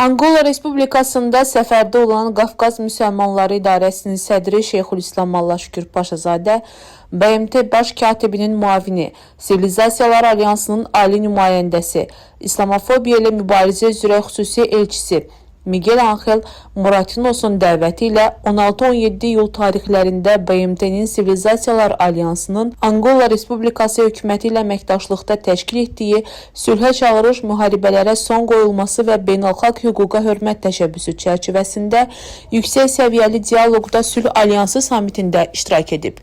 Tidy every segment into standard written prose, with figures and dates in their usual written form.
Angola Respublikasında səfərdə olan Qafqaz Müsəlmanları İdarəsinin sədri Şeyxülislam Allahşükür Paşazadə, BMT Baş Katibinin müavini, Sivilizasiyalar Alyansının ali nümayəndəsi, İslamofobiya ilə mübarizə üzrə xüsusi elçisi Miguel Ángel Moratinos'un dəvəti ilə 16-17 iyul tarixlərində BMT-nin Sivilizasiyalar Alyansının Angola Respublikası hökuməti ilə əməkdaşlıqda təşkil etdiyi sülhə çağırış, müharibələrə son qoyulması və beynəlxalq hüquqa hörmət təşəbbüsü çərçivəsində yüksək səviyyəli dialoqda Sülh Alyansı samitində iştirak edib.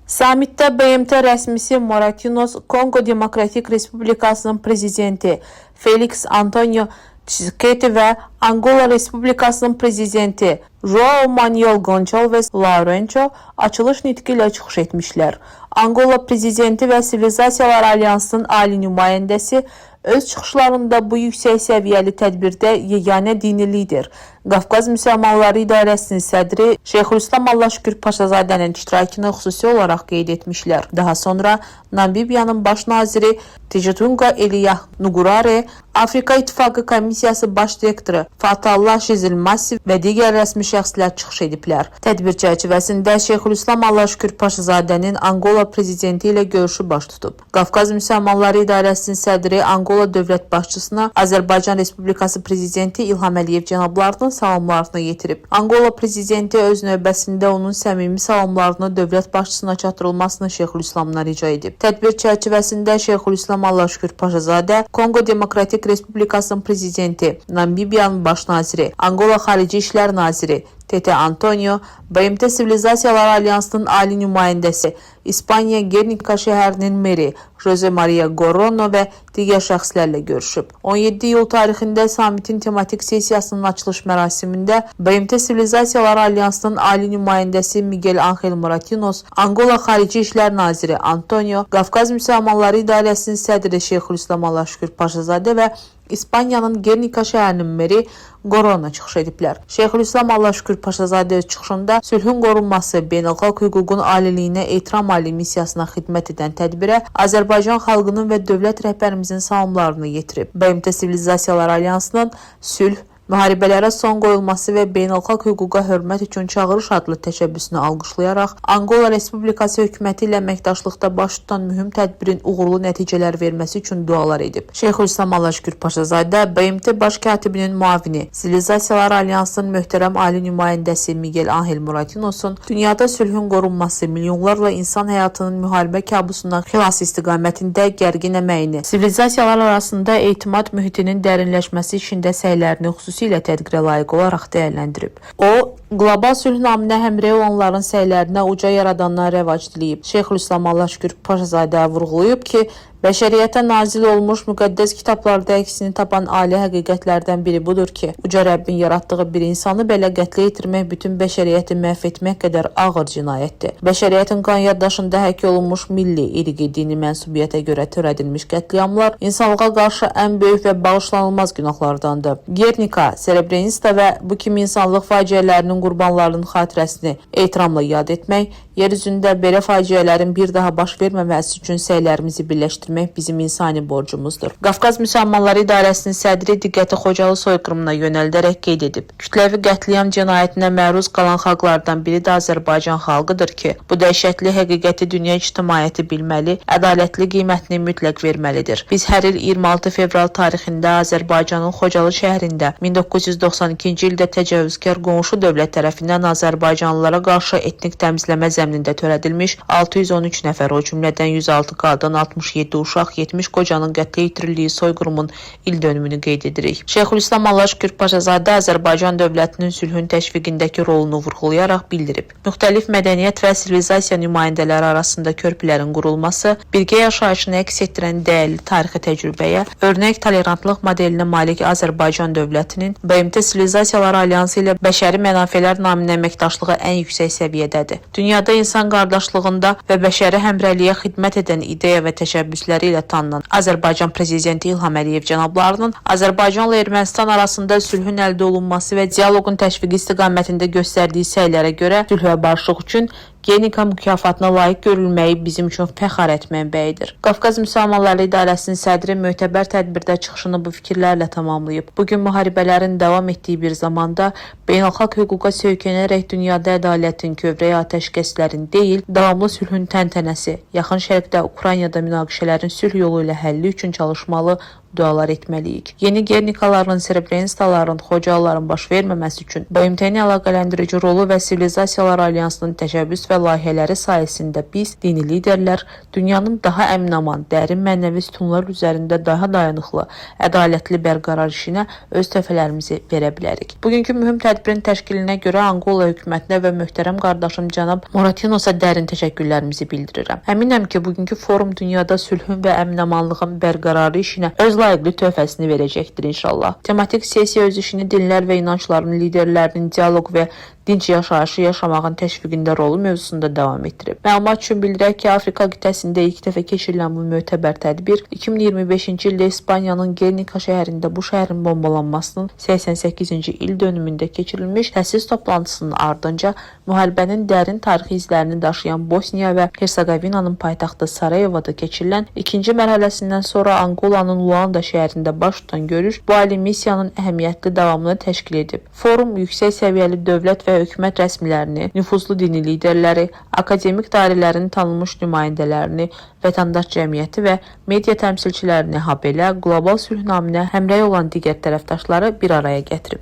Samitdə BMT rəsmisi Moratinos, Kongo Demokratik Respublikasının prezidenti Felix Antonio Tshisekedi və Angola Respublikasının prezidenti João Manuel Gonçalves Lourenço açılış nitqi ilə çıxış etmişlər. Angola prezidenti və Sivilizasiyalar Alyansının ali nümayəndəsi öz çıxışlarında bu yüksək səviyyəli tədbirdə yeganə dini lider, Qafqaz Müsəlmanları İdarəsinin sədri Şeyxülislam Allahşükür Paşazadənin iştirakını xüsusi olaraq qeyd etmişlər. Daha sonra Namibiyanın baş naziri Tegetunga Eliyah Nugurare, Afrika İttifaqı Komissiyası baş direktoru Fatallah Şizilmasi və digər rəsmi şəxslər çıxış ediblər. Tədbir çərçivəsində Şeyxülislam Allahşükür Paşazadənin Angola prezidenti ilə görüşü baş tutub. Qafqaz Müsəlmanları İdarəsinin sədri Angola dövlət başçısına Azərbaycan Respublikası prezidenti İlham Əliyev cənablarının salamlarını yetirib. Angola prezidenti öz növbəsində onun səmimi salamlarını dövlət başçısına çatdırılmasını Şeyxülislamdan rica edib. Tədbir çərçivəsində Şeyxülislam Allahşükür Paşazadə, Kongo Demokratik Respublikasının prezidenti, Namibiyanın baş naziri, Angola Xarici İşlər naziri Tete Antonio, BMT Sivilizasiyalar Alyansının ali nümayəndəsi, İspanya Gernika şəhərinin meri Jose Maria Gorrono və digər şəxslərlə görüşüb. 17 iyul tarixində samitin tematik sessiyasının açılış mərasimində BMT Sivilizasiyalar Alyansının ali nümayəndəsi Miguel Ángel Moratinos, Angola Xarici İşlər naziri Antonio, Qafqaz Müsəlmanları İdarəsinin sədri Şeyxülislam Allahşükür Paşazadə və İspaniyanın Gernika şəhərinin meri Gorrono çıxış ediblər. Şeyxülislam Allahşükür Paşazadə öz çıxışında sülhün qorunması, beynəlxalq hüququn aliliyinə ehtiram ali missiyasına xidmət edən tədbirə Azərbaycan xalqının və dövlət rəhbərimizin salamlarını yetirib. BMT Sivilizasiyalar Alyansının sülh, müharibələrə son qoyulması və beynəlxalq hüquqa hörmət üçün çağırış adlı təşəbbüsünü alqışlayaraq Angola Respublikası hökuməti ilə əməkdaşlıqda baş tutan mühüm tədbirin uğurlu nəticələr verməsi üçün dualar edib. Şeyxülislam Allahşükür Paşazadə, BMT Baş Katibinin müavini, Sivilizasiyalar Alyansının möhtərəm ali nümayəndəsi Miguel Ángel Moratinos'un dünyada sülhün qorunması, milyonlarla insan həyatının müharibə kabusundan xilas istiqamətində gərgin əməyini, sivilizasiyalar arasında etimad mühitinin dərinləşməsi işində səylərini xüsusilə tədbirə layiq olaraq dəyərləndirib. O, qlobal sülh naminə həmrəy olanların səylərinə uca yaradandan rəvac diləyib. Şeyxülislam Allahşükür Paşazadə vurğulayıb ki, bəşəriyyətə nazil olmuş müqəddəs kitablarda əksini tapan ali həqiqətlərdən biri budur ki, Uca Rəbbin yaratdığı bir insanı belə qətlə yetirmək bütün bəşəriyyəti məhv etmək qədər ağır cinayətdir. Bəşəriyyətin qan yaddaşında həkk olunmuş milli, irqi, dini mənsubiyyətə görə törədilmiş qətliamlar insanlığa qarşı ən böyük və bağışlanılmaz günahlardandır. Gernika, Srebrenica və bu kimi insanlıq faciələrinin qurbanlarının xatirəsini ehtiramla yad etmək, yer üzündə belə faciələrin bir daha baş verməməsi üçün səylərimizi birləşdirmək bizim insani borcumuzdur. Qafqaz Müsəlmanları İdarəsinin sədri diqqəti Xocalı soyqırımına yönəldərək qeyd edib. Kütləvi qətliam cinayətinə məruz qalan xalqlardan biri də Azərbaycan xalqıdır ki, bu dəhşətli həqiqəti dünya ictimaiyyəti bilməli, ədalətli qiymətini mütləq verməlidir. Biz hər il 26 fevral tarixində Azərbaycanın Xocalı şəhərində 1992-ci ildə təcavüzkar qonşu dövlət tərəfindən Azərbaycanlılara qarşı etnik təmizləmə zəminində törədilmiş 613 nəfər, o cümlədən 106 qadın, 67 uşaq, 70 qocanın qətlə yetirildiyi soyqırımın il dönümünü qeyd edirik. Şeyxülislam Allahşükür Paşazadə Azərbaycan dövlətinin sülhün təşviqindəki rolunu vurğulayaraq bildirib. Müxtəlif mədəniyyət və sivilizasiya nümayəndələri arasında körpülərin qurulması, birgə yaşayışını əks etdirən dəyərli tarixi təcrübəyə, örnək tolerantlıq modelinə malik Azərbaycan dövlətinin BMT Sivilizasiyalar Alyansı ilə bəşəri mənafelər naminə əməkdaşlığı ən yüksək səviyyədədir. Dünyada insan qardaşlığında və bəşəri həmrəyliyə xidmət edən ideya və təşəbbüsləri ilə tanınan Azərbaycan prezidenti İlham Əliyev cənablarının Azərbaycanla Ermənistan arasında sülhün əldə olunması və dialoqun təşviqi istiqamətində göstərdiyi səylərə görə sülh və barışıq üçün Gernika mükafatına layiq görülməyi bizim üçün fəxar etmənbəyidir. Qafqaz Müsəlmanları İdarəsinin sədri mötəbər tədbirdə çıxışını bu fikirlərlə tamamlayıb. Bugün müharibələrin davam etdiyi bir zamanda beynəlxalq hüquqa söykənərək dünyada ədalətin, kövrək atəşkəslərin deyil, davamlı sülhün təntənəsi, yaxın şərqdə Ukraynada münaqişələrin sülh yolu ilə həlli üçün çalışmalı, dualar etməliyik. Yeni Gernikaların, Srebrenistaların, Xocalıların baş verməməsi üçün BMT-nin əlaqələndirici rolu və Sivilizasiyalar Alyansının təşəbbüs və layihələri sayəsində biz, dini liderlər, dünyanın daha əmin-aman, dərin mənəvi sütunlar üzərində daha dayanıqlı, ədalətli bərqərar işinə öz töhfələrimizi verə bilərik. Bugünkü mühüm tədbirin təşkilinə görə Anqola hökumətinə və möhtərəm qardaşım cənab Moratinosa dərin təşəkkürlərimizi bildirirəm. Əminəm ki, bugünkü forum dünyada sülhün və əmin-amanlığın bərqərarı işinə öz layiqli töhfəsini verəcəkdir inşallah. Tematik sessiya öz işini dinlər və inancların liderlərinin dialoq və dinc yaşayışı yaşamağın təşviqində rolu mövzusunda davam etdirib. Məlumat üçün bildirək ki, Afrika qitəsində ilk dəfə keçirilən bu mötəbər tədbir 2025-ci ildə İspaniyanın Gernika şəhərində bu şəhərin bombalanmasının 88-ci il dönümündə keçirilmiş təsis toplantısının ardınca müharibənin dərin tarixi izlərini daşıyan Bosniya və Hersegovinanın paytaxtı Sarayevoda keçirilən ikinci mərhələsindən sonra Anqolanın Luanda şəhərində baş tutan görüş bu ali missiyanın əhəmiyyətli davamını təşkil edib. Forum yüksək səviyyəli dövlət və hökumət rəsmilərini, nüfuzlu dini liderləri, akademik dairələrin tanınmış nümayəndələrini, vətəndaş cəmiyyəti və media təmsilçilərini, habelə qlobal sülh naminə həmrəy olan digər tərəfdaşları bir araya gətirib.